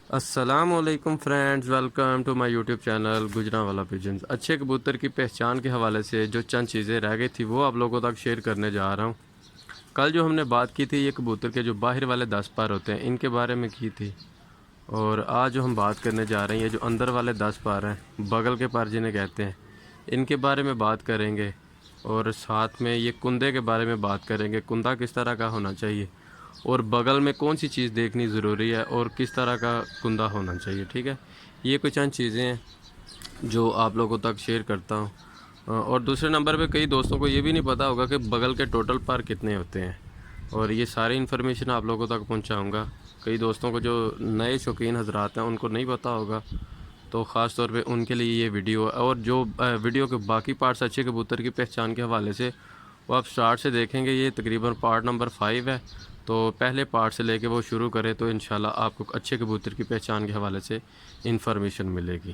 السلام علیکم friends, welcome to my YouTube channel Gujranwala pigeons. اچھے کبوتر کی پہچان کے حوالے سے جو چند چیزیں رہ گئی تھی وہ آپ لوگوں تک شیئر کرنے جا رہا ہوں۔ کل جو ہم نے بات کی تھی یہ کبوتر کے جو باہر والے 10 پر ہوتے ہیں ان کے بارے میں کی تھی، اور آج جو ہم بات کرنے جا رہے ہیں یہ جو اندر والے 10 پر ہیں، بغل کے پر جنہیں کہتے ہیں، ان کے بارے میں بات کریں گے، اور ساتھ میں یہ کندے کے بارے میں بات کریں گے، کندہ کس طرح کا ہونا چاہیے اور بغل میں کون سی چیز دیکھنی ضروری ہے اور کس طرح کا کندہ ہونا چاہیے۔ ٹھیک ہے، یہ کچھ چند چیزیں ہیں جو آپ لوگوں تک شیئر کرتا ہوں۔ اور دوسرے نمبر پہ کئی دوستوں کو یہ بھی نہیں پتا ہوگا کہ بغل کے ٹوٹل پر کتنے ہوتے ہیں، اور یہ ساری انفارمیشن آپ لوگوں تک پہنچاؤں گا۔ کئی دوستوں کو جو نئے شوقین حضرات ہیں ان کو نہیں پتا ہوگا، تو خاص طور پہ ان کے لیے یہ ویڈیو ہے۔ اور جو ویڈیو کے باقی پارٹس اچھے کبوتر کی پہچان کے حوالے سے وہ آپ سٹارٹ سے دیکھیں گے، یہ تقریباً پارٹ نمبر 5 ہے، تو پہلے پارٹ سے لے کے وہ شروع کریں تو انشاءاللہ آپ کو اچھے کبوتر کی پہچان کے حوالے سے انفارمیشن ملے گی۔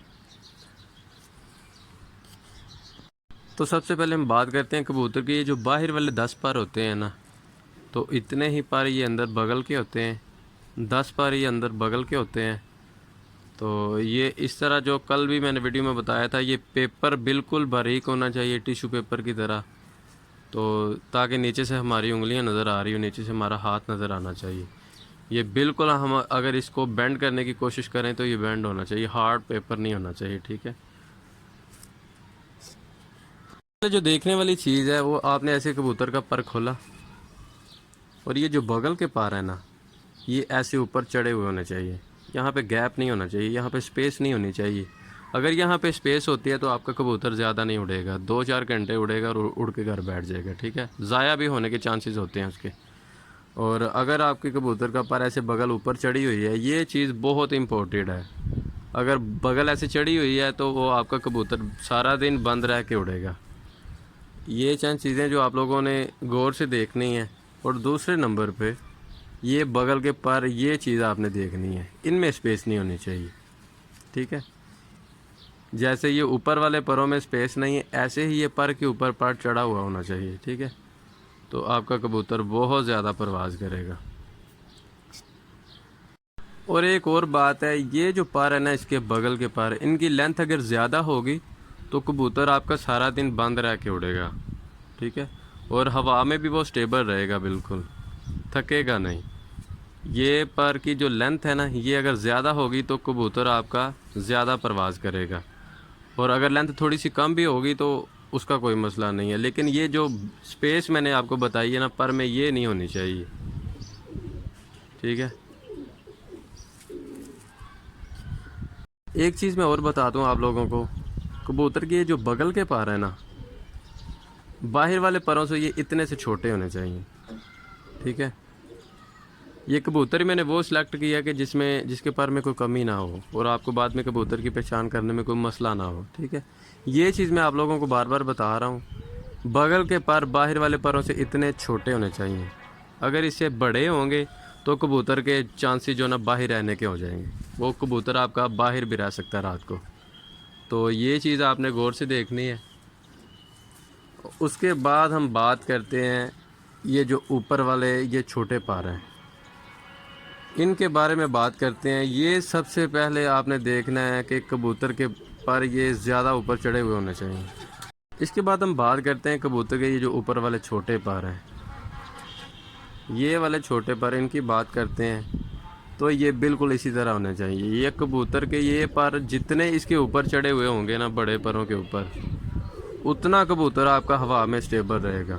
تو سب سے پہلے ہم بات کرتے ہیں کبوتر کے یہ جو باہر والے 10 پر ہوتے ہیں نا، تو اتنے ہی پر یہ اندر بغل کے ہوتے ہیں، 10 پر یہ اندر بغل کے ہوتے ہیں۔ تو یہ اس طرح جو کل بھی میں نے ویڈیو میں بتایا تھا، یہ پیپر بالکل باریک ہونا چاہیے ٹیشو پیپر کی طرح، تو تاکہ نیچے سے ہماری انگلیاں نظر آ رہی ہو، نیچے سے ہمارا ہاتھ نظر آنا چاہیے۔ یہ بالکل ہم اگر اس کو بینڈ کرنے کی کوشش کریں تو یہ بینڈ ہونا چاہیے، ہارڈ پیپر نہیں ہونا چاہیے۔ ٹھیک ہے، جو دیکھنے والی چیز ہے وہ آپ نے ایسے کبوتر کا پر کھولا، اور یہ جو بغل کے پار ہے نا یہ ایسے اوپر چڑھے ہوئے ہونے چاہیے، یہاں پہ گیپ نہیں ہونا چاہیے، یہاں پہ سپیس نہیں ہونی چاہیے۔ اگر یہاں پہ سپیس ہوتی ہے تو آپ کا کبوتر زیادہ نہیں اڑے گا، 2-4 گھنٹے اڑے گا اور اڑ کے گھر بیٹھ جائے گا۔ ٹھیک ہے، ضائع بھی ہونے کے چانسز ہوتے ہیں اس کے۔ اور اگر آپ کے کبوتر کا پر ایسے بغل اوپر چڑھی ہوئی ہے، یہ چیز بہت امپورٹنٹ ہے۔ اگر بغل ایسے چڑھی ہوئی ہے تو وہ آپ کا کبوتر سارا دن بند رہ کے اڑے گا۔ یہ چند چیزیں جو آپ لوگوں نے غور سے دیکھنی ہیں۔ اور دوسرے نمبر پہ یہ بغل کے پر، یہ چیز آپ نے دیکھنی ہے، ان میں سپیس نہیں ہونی چاہیے۔ ٹھیک ہے، جیسے یہ اوپر والے پروں میں سپیس نہیں ہے، ایسے ہی یہ پر کے اوپر پر چڑھا ہوا ہونا چاہیے۔ ٹھیک ہے، تو آپ کا کبوتر بہت زیادہ پرواز کرے گا۔ اور ایک اور بات ہے، یہ جو پر ہے نا اس کے بغل کے پر، ان کی لینتھ اگر زیادہ ہوگی تو کبوتر آپ کا سارا دن بند رہ کے اڑے گا۔ ٹھیک ہے، اور ہوا میں بھی وہ سٹیبل رہے گا، بالکل تھکے گا نہیں۔ یہ پر کی جو لینتھ ہے نا یہ اگر زیادہ ہوگی تو کبوتر آپ کا زیادہ پرواز کرے گا، اور اگر لینتھ تھوڑی سی کم بھی ہوگی تو اس کا کوئی مسئلہ نہیں ہے۔ لیکن یہ جو سپیس میں نے آپ کو بتائی ہے نا پر میں، یہ نہیں ہونی چاہیے۔ ٹھیک ہے، ایک چیز میں اور بتاتا ہوں آپ لوگوں کو، کبوتر کے یہ جو بغل کے پر ہیں نا، باہر والے پروں سے یہ اتنے سے چھوٹے ہونے چاہیے۔ ٹھیک ہے، یہ کبوتر میں نے وہ سلیکٹ کیا کہ جس کے پر میں کوئی کمی نہ ہو، اور آپ کو بعد میں کبوتر کی پہچان کرنے میں کوئی مسئلہ نہ ہو۔ ٹھیک ہے، یہ چیز میں آپ لوگوں کو بار بار بتا رہا ہوں، بغل کے پر باہر والے پروں سے اتنے چھوٹے ہونے چاہیے۔ اگر اس سے بڑے ہوں گے تو کبوتر کے چانسز جو نا باہر رہنے کے ہو جائیں گے، وہ کبوتر آپ کا باہر بھی رہ سکتا ہے رات کو۔ تو یہ چیز آپ نے غور سے دیکھنی ہے۔ اس کے بعد ہم بات کرتے ہیں یہ جو اوپر والے یہ چھوٹے پر ہیں، ان کے بارے میں بات کرتے ہیں۔ یہ سب سے پہلے آپ نے دیکھنا ہے کہ کبوتر کے پر یہ زیادہ اوپر چڑھے ہوئے ہونے چاہیے۔ اس کے بعد ہم بات کرتے ہیں کبوتر کے یہ جو اوپر والے چھوٹے پر ہیں، یہ والے چھوٹے پر، ان کی بات کرتے ہیں تو یہ بالکل اسی طرح ہونے چاہیے۔ یہ کبوتر کے یہ پر جتنے اس کے اوپر چڑھے ہوئے ہوں گے نا، بڑے پروں کے اوپر، اتنا کبوتر آپ کا ہوا میں سٹیبل رہے گا،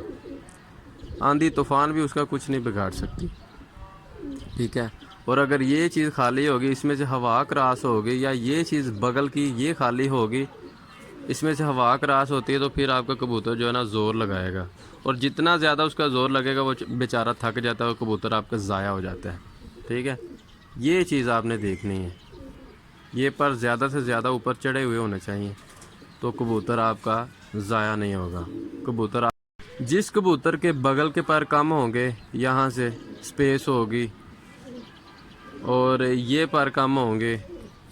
آندھی طوفان بھی اس کا کچھ نہیں بگاڑ سکتی۔ ٹھیک ہے، اور اگر یہ چیز خالی ہوگی، اس میں سے ہوا کراس ہوگی، یا یہ چیز بغل کی یہ خالی ہوگی، اس میں سے ہوا کراس ہوتی ہے، تو پھر آپ کا کبوتر جو ہے نا زور لگائے گا، اور جتنا زیادہ اس کا زور لگے گا وہ بیچارہ تھک جاتا ہے، اور کبوتر آپ کا ضائع ہو جاتا ہے۔ ٹھیک ہے، یہ چیز آپ نے دیکھنی ہے، یہ پر زیادہ سے زیادہ اوپر چڑھے ہوئے ہونے چاہیے، تو کبوتر آپ کا ضائع نہیں ہوگا۔ جس کبوتر کے بغل کے پر کم ہوں گے، یہاں سے سپیس ہوگی، اور یہ پر کم ہوں گے،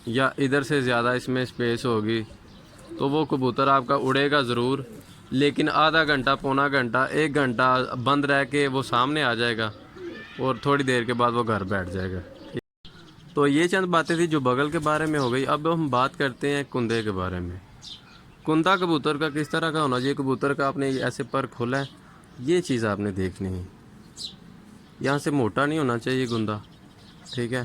یا ادھر سے زیادہ اس میں سپیس ہوگی، تو وہ کبوتر آپ کا اڑے گا ضرور، لیکن آدھا گھنٹہ، پونا گھنٹہ، 1 گھنٹہ بند رہ کے وہ سامنے آ جائے گا، اور تھوڑی دیر کے بعد وہ گھر بیٹھ جائے گا۔ تو یہ چند باتیں تھی جو بغل کے بارے میں ہو گئی. اب ہم بات کرتے ہیں کندے کے بارے میں. کندہ کبوتر کا کس طرح کا ہونا چاہیے. کبوتر کا آپ نے ایسے پر کھولا ہے, یہ چیز آپ نے دیکھنی ہے. یہاں سے موٹا نہیں ہونا چاہیے کندہ, ٹھیک ہے.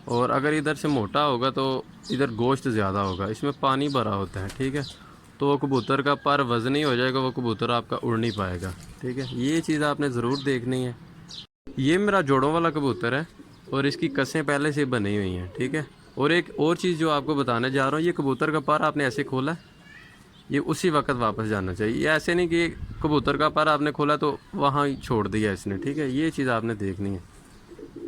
اور اگر ادھر سے موٹا ہوگا تو ادھر گوشت زیادہ ہوگا, اس میں پانی بھرا ہوتا ہے, ٹھیک ہے. تو وہ کبوتر کا پر وزنی ہو جائے گا, وہ کبوتر آپ کا اڑ نہیں پائے گا, ٹھیک ہے. یہ چیز آپ نے ضرور دیکھنی ہے. یہ میرا جوڑوں والا کبوتر ہے اور اس کی کسیں پہلے سے بنی ہوئی ہیں, ٹھیک ہے. اور ایک اور چیز جو آپ کو بتانے جا رہا ہوں, یہ کبوتر کا پر آپ نے ایسے کھولا ہے, یہ اسی وقت واپس جانا چاہیے. یہ ایسے نہیں کہ کبوتر کا پر آپ نے کھولا تو وہاں ہی چھوڑ دیا اس نے, ٹھیک ہے. یہ چیز آپ نے دیکھنی ہے.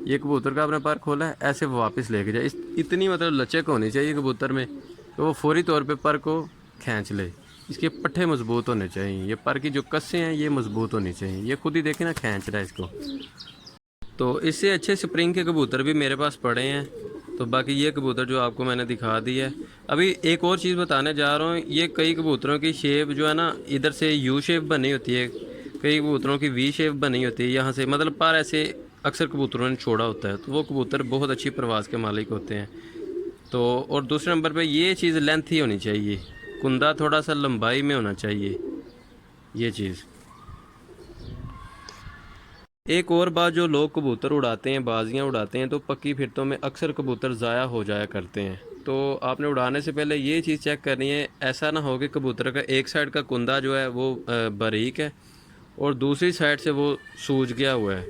یہ کبوتر کا آپ نے پر کھولا ہے, ایسے واپس لے کے جائے. اتنی مطلب لچک ہونی چاہیے کبوتر میں کہ وہ فوری طور پہ پر کو کھینچ لے. اس کے پٹھے مضبوط ہونے چاہیے, یہ پر کی جو کسیں ہیں یہ مضبوط ہونی چاہیے. یہ خود ہی دیکھیں نا کھینچ رہا ہے اس کو. تو اس سے اچھے سپرنگ کے کبوتر بھی میرے پاس پڑے ہیں. تو باقی یہ کبوتر جو آپ کو میں نے دکھا دی ہے. ابھی ایک اور چیز بتانے جا رہا ہوں. یہ کئی کبوتروں کی شیپ جو ہے نا, ادھر سے یو شیپ بنی ہوتی ہے, کئی کبوتروں کی وی شیپ بنی ہوتی ہے. یہاں سے مطلب پر ایسے اکثر کبوتروں نے چھوڑا ہوتا ہے, تو وہ کبوتر بہت اچھی پرواز کے مالک ہوتے ہیں. تو اور دوسرے نمبر پہ یہ چیز لینتھ ہی ہونی چاہیے, کندہ تھوڑا سا لمبائی میں ہونا چاہیے, یہ چیز. ایک اور بات, جو لوگ کبوتر اڑاتے ہیں, بازیاں اڑاتے ہیں, تو پکی پھرتوں میں اکثر کبوتر ضائع ہو جایا کرتے ہیں. تو آپ نے اڑانے سے پہلے یہ چیز چیک کرنی ہے, ایسا نہ ہو کہ کبوتر کا ایک سائڈ کا کندہ جو ہے وہ باریک ہے اور دوسری سائڈ سے وہ سوج گیا ہوا ہے,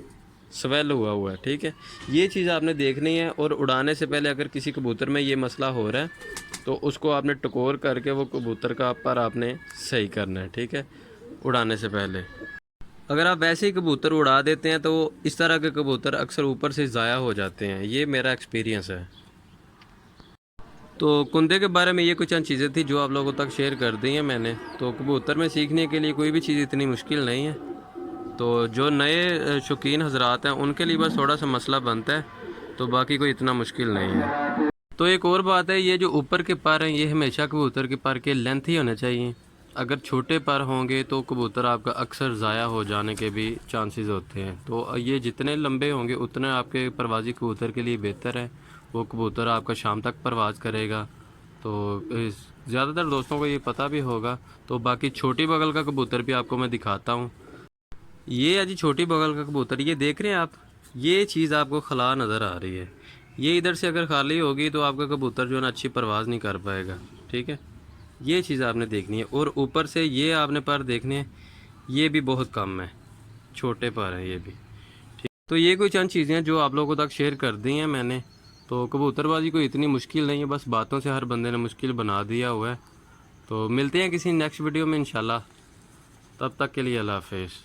سویل ہوا ہے, ٹھیک ہے. یہ چیز آپ نے دیکھنی ہے. اور اڑانے سے پہلے اگر کسی کبوتر میں یہ مسئلہ ہو رہا ہے تو اس کو آپ نے ٹکور کر کے وہ کبوتر کا پر آپ نے صحیح کرنا ہے, ٹھیک ہے, اڑانے سے پہلے. اگر آپ ویسے ہی کبوتر اڑا دیتے ہیں تو اس طرح کے کبوتر اکثر اوپر سے ضائع ہو جاتے ہیں. یہ میرا ایکسپیرینس ہے. تو کندے کے بارے میں یہ کچھ چند چیزیں تھیں جو آپ لوگوں تک شیئر کر دی ہیں میں نے. تو کبوتر میں سیکھنے کے لیے کوئی بھی چیز اتنی مشکل نہیں ہے. تو جو نئے شوقین حضرات ہیں ان کے لیے بس تھوڑا سا مسئلہ بنتا ہے, تو باقی کوئی اتنا مشکل نہیں ہے. تو ایک اور بات ہے, یہ جو اوپر کے پر ہیں یہ ہمیشہ کبوتر کے پر کے لینتھ ہی ہونے چاہیے. اگر چھوٹے پر ہوں گے تو کبوتر آپ کا اکثر ضائع ہو جانے کے بھی چانسز ہوتے ہیں. تو یہ جتنے لمبے ہوں گے اتنے آپ کے پروازی کبوتر کے لیے بہتر ہے. وہ کبوتر آپ کا شام تک پرواز کرے گا. تو زیادہ تر دوستوں کو یہ پتہ بھی ہوگا. تو باقی چھوٹی بغل کا کبوتر بھی آپ کو میں دکھاتا ہوں. یہ ہے جی چھوٹی بغل کا کبوتر, یہ دیکھ رہے ہیں آپ, یہ چیز آپ کو خلا نظر آ رہی ہے. یہ ادھر سے اگر خالی ہوگی تو آپ کا کبوتر جو ہے نا اچھی پرواز نہیں کر پائے گا, ٹھیک ہے. یہ چیز آپ نے دیکھنی ہے. اور اوپر سے یہ آپ نے پر دیکھنے ہیں, یہ بھی بہت کم ہے, چھوٹے پر ہیں یہ بھی, ٹھیک. تو یہ کوئی چند چیزیں ہیں جو آپ لوگوں تک شیئر کر دی ہیں میں نے. تو کبوتر بازی کوئی اتنی مشکل نہیں ہے, بس باتوں سے ہر بندے نے مشکل بنا دیا ہوا ہے. تو ملتے ہیں کسی نیکسٹ ویڈیو میں انشاءاللہ. تب تک کے لیے اللہ حافظ.